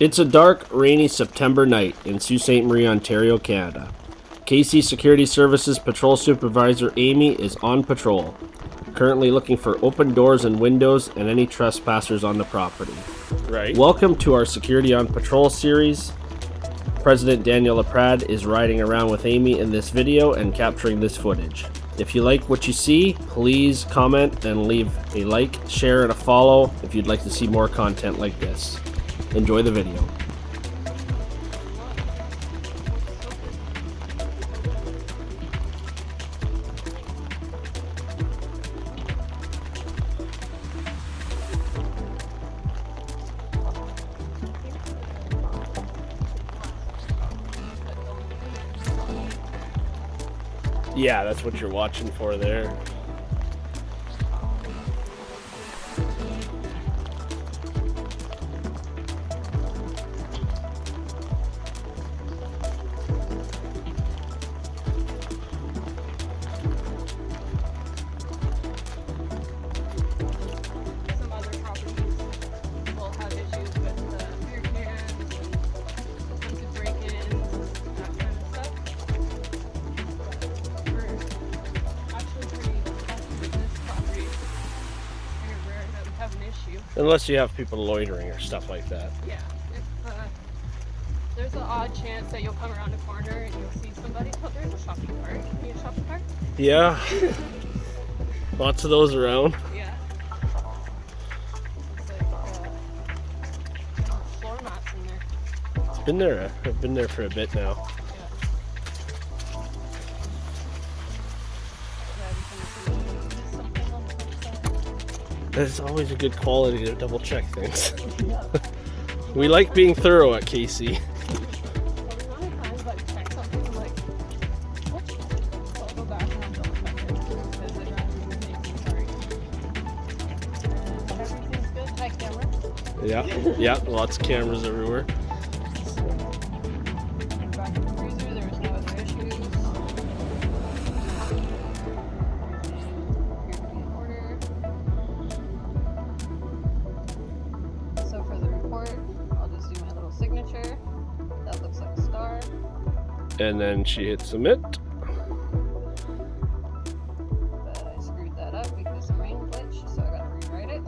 It's a dark, rainy September night in Sault Ste. Marie, Ontario, Canada. KC Security Services Patrol Supervisor Amy is on patrol, currently looking for open doors and windows and any trespassers on the property. Right. Welcome to our Security on Patrol series. President Daniel Laprade is riding around with Amy in this video and capturing this footage. If you like what you see, please comment and leave a like, share, and a follow if you'd like to see more content like this. Enjoy the video. Yeah, that's what you're watching for there. Some other properties will have issues with beer cans and attempted break-ins, that kind of stuff. We're actually pretty lucky with this property. It's very rare that we have an issue. Unless you have people loitering or stuff like that. Yeah, if there's an odd chance that you'll come around a corner and you'll see somebody. Oh, there's a shopping cart. Need a shopping cart? Yeah. Lots of those around. Yeah. It's like floor mats in there. I've been there for a bit now. Yeah. Something on the outside. It's always a good quality to double check things. We like being thorough at KC. Well, the amount of times I've checked something, I'm like, what? So I'll go back and I'll double check it because I'd rather be safe than sorry. And everything's good. Hi, camera. Yeah, lots of cameras everywhere. Back in the freezer, there was no other issues. Appeared to be in order. So for the report, I'll just do my little signature. That looks like a star. And then she hits submit. But I screwed that up because the rain glitched, so I gotta rewrite it.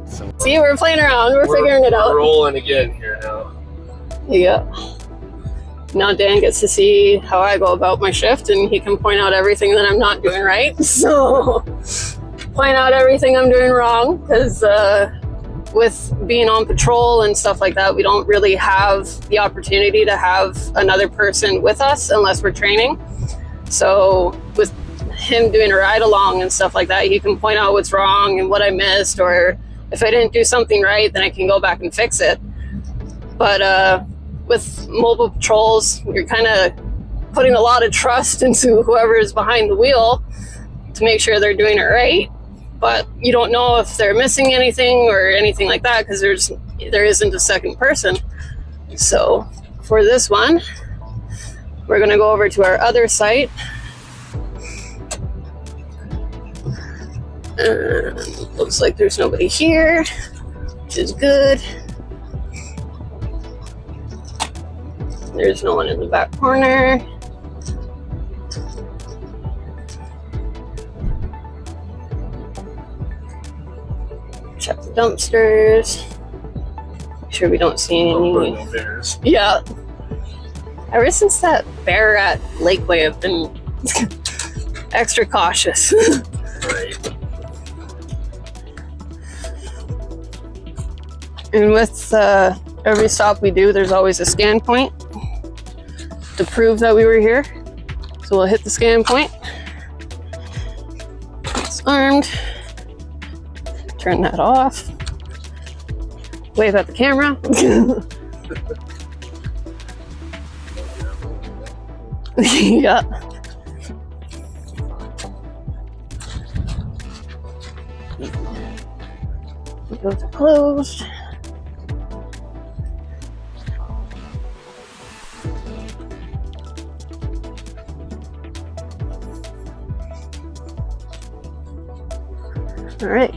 So See, we're playing around. We're figuring it we're out. rolling again here now. Yeah. Now Dan gets to see how I go about my shift, and he can point out everything that I'm not doing right. So, point out everything I'm doing wrong, because with being on patrol and stuff like that, we don't really have the opportunity to have another person with us unless we're training. So, with him doing a ride along and stuff like that, he can point out what's wrong and what I missed, or if I didn't do something right, then I can go back and fix it. But with mobile patrols, you're kind of putting a lot of trust into whoever is behind the wheel to make sure they're doing it right. But you don't know if they're missing anything or anything like that because there isn't a second person. So for this one, we're going to go over to our other site. Looks like there's nobody here, which is good. There's no one in the back corner. Check the dumpsters. Make sure we don't see any. No bears. Yeah. Ever since that bear at Lakeway, I've been extra cautious. Right. And with every stop we do, there's always a scan point to prove that we were here. So we'll hit the scan point. It's armed. Turn that off. Wave at the camera. Yeah. Those are closed. All right.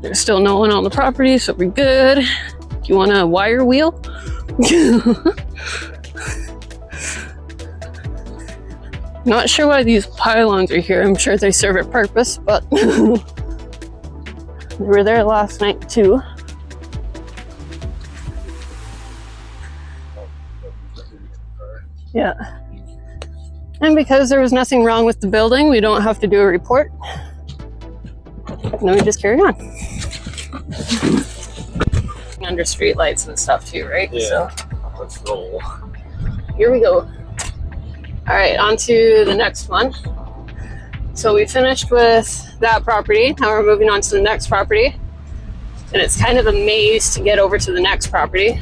There's still no one on the property, so we're good. Do you want a wire wheel? Not sure why these pylons are here. I'm sure they serve a purpose, but they were there last night too. Yeah. And because there was nothing wrong with the building, we don't have to do a report. And then we just carry on. Under street lights and stuff too, right? Yeah. So Let's roll. here we go. All right, on to the next one. So we finished with that property. Now we're moving on to the next property. And it's kind of a maze to get over to the next property,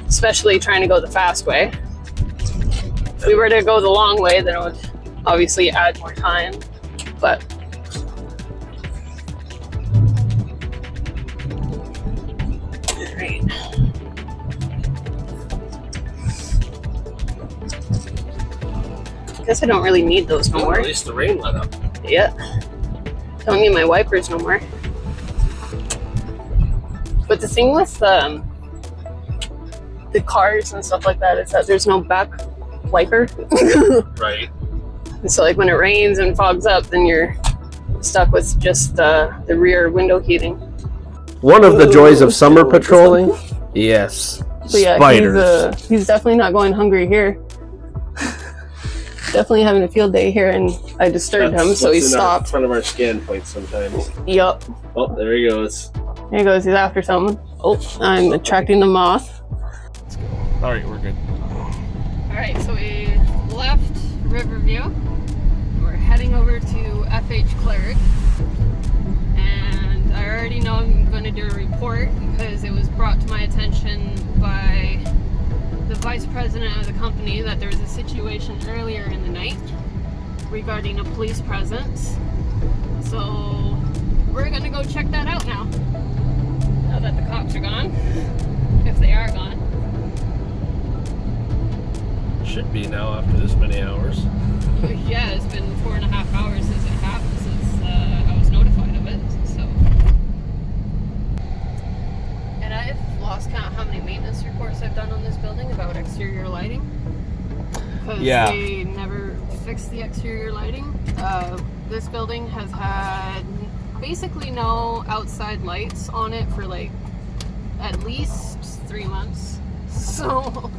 especially trying to go the fast way. If we were to go the long way, then it would obviously add more time, but all right. Guess I don't really need those no more. At least the rain let up. Yeah. Don't need my wipers no more. But the thing with the cars and stuff like that is that there's no back wiper. Right. And so like when it rains and fogs up, then you're stuck with just the rear window heating. One of the joys of summer patrolling? Yes. So yeah, spiders. he's definitely not going hungry here. Definitely having a field day here, and I disturbed him, so he stopped. In front of our scan point sometimes. Yup. Oh, there he goes. There he goes. He's after something. Oh, I'm attracting the moth. Let's go. All right, we're good. All right, so we left Riverview. We're heading over to FH Cleric, and I already know I'm going to do a report because it was brought to my attention by the vice president of the company that there was a situation earlier in the night regarding a police presence. So we're gonna go check that out now that the cops are gone, if they are gone. Should be now after this many hours. Yeah, it's been 4.5 hours since it happened, since I was notified of it. So, and I've lost count how many maintenance reports I've done on this building about exterior lighting. Because they never fixed the exterior lighting. This building has had basically no outside lights on it for like at least 3 months. So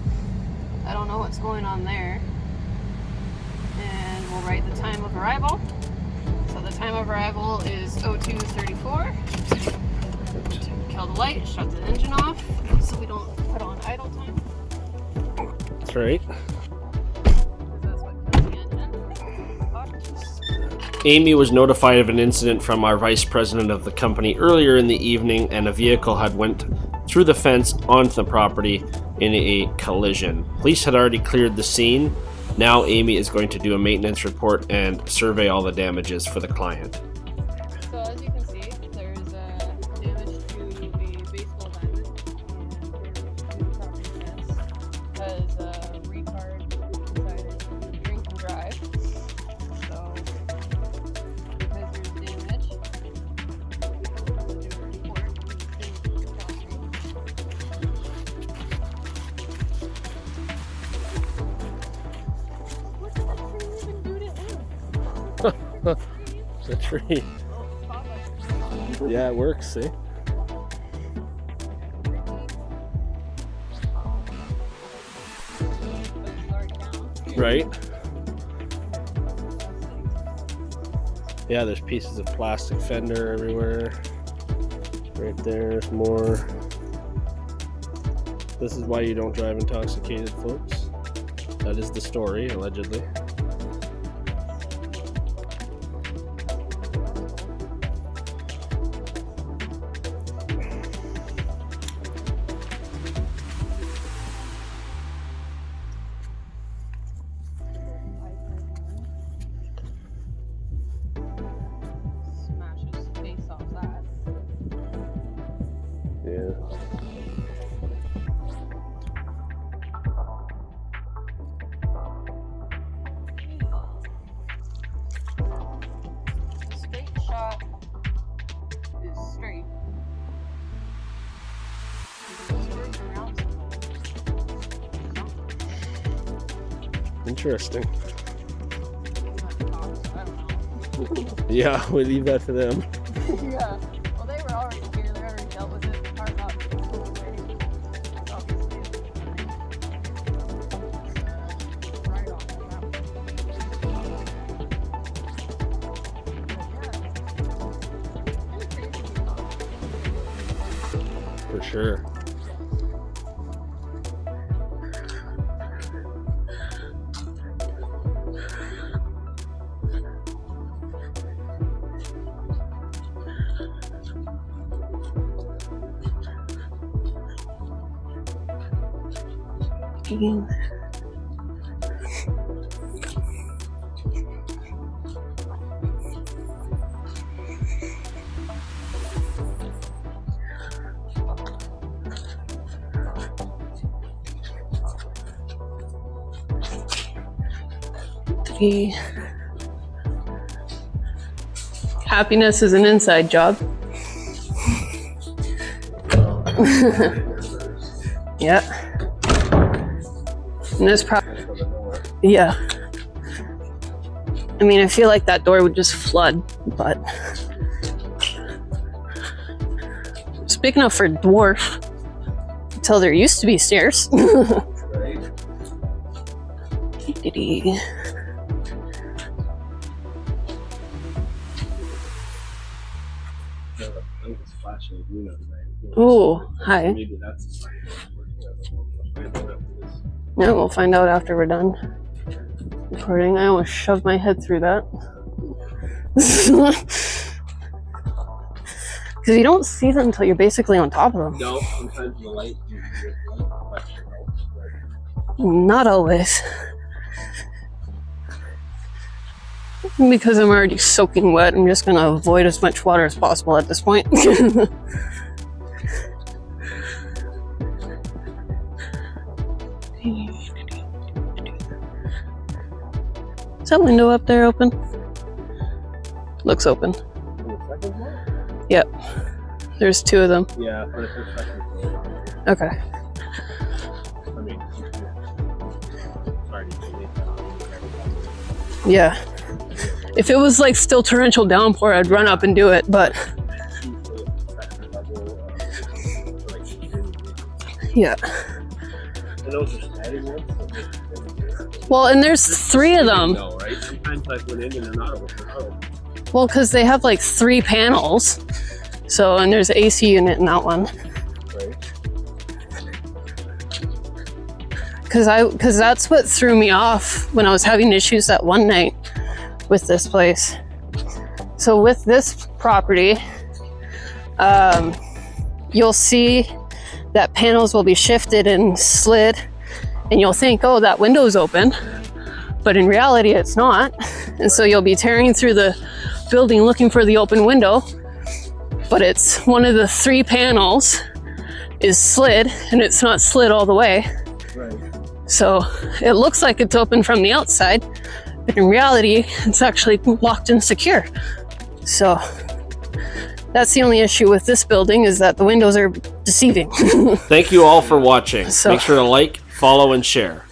I don't know what's going on there. And we'll write the time of arrival. So the time of arrival is 02:34. Kill the light, shut the engine off, so we don't put on idle time. That's right. That's what kills the engine. Amy was notified of an incident from our vice president of the company earlier in the evening, and a vehicle had went through the fence onto the property in a collision. Police had already cleared the scene. Now Amy is going to do a maintenance report and survey all the damages for the client. So as you can see, there's damage to a baseball diamond, and the property fence has a retard inside it, drink and drive. So because there's damage, we'll do a report. The tree. Yeah, it works, see? Right? Yeah, there's pieces of plastic fender everywhere. Right there's more. This is why you don't drive intoxicated, folks. That is the story, allegedly. Smash his face off that. Yeah. Straight shot is straight. Interesting. Yeah, we leave that to them. Yeah. Well, they were already here. They already dealt with it. Hard not to go away. Obviously. Right on that. For sure. Happiness is an inside job. Yeah. And this yeah. I mean, I feel like that door would just flood, but speaking of for dwarf, until there used to be stairs. Oh, hi. Yeah, we'll find out after we're done recording. I almost shoved my head through that. Because you don't see them until you're basically on top of them. No, sometimes the light. Not always. Because I'm already soaking wet, I'm just going to avoid as much water as possible at this point. Is that window up there open? Looks open. Yep. There's two of them. Yeah, for the first second. Okay. I mean, sorry. Yeah. If it was like still torrential downpour, I'd run up and do it, but yeah. Well, and there's three of them. Sometimes I went in and they're not open. Well, because they have like 3 panels. So, and there's an AC unit in that one. Because that's what threw me off when I was having issues that one night with this place. So with this property, you'll see that panels will be shifted and slid, and you'll think, oh, that window's open, but in reality it's not. And so you'll be tearing through the building looking for the open window, but it's one of the 3 panels is slid, and it's not slid all the way. Right. So it looks like it's open from the outside, but in reality it's actually locked and secure. So that's the only issue with this building, is that the windows are deceiving. Thank you all for watching. So, make sure to like, follow, and share.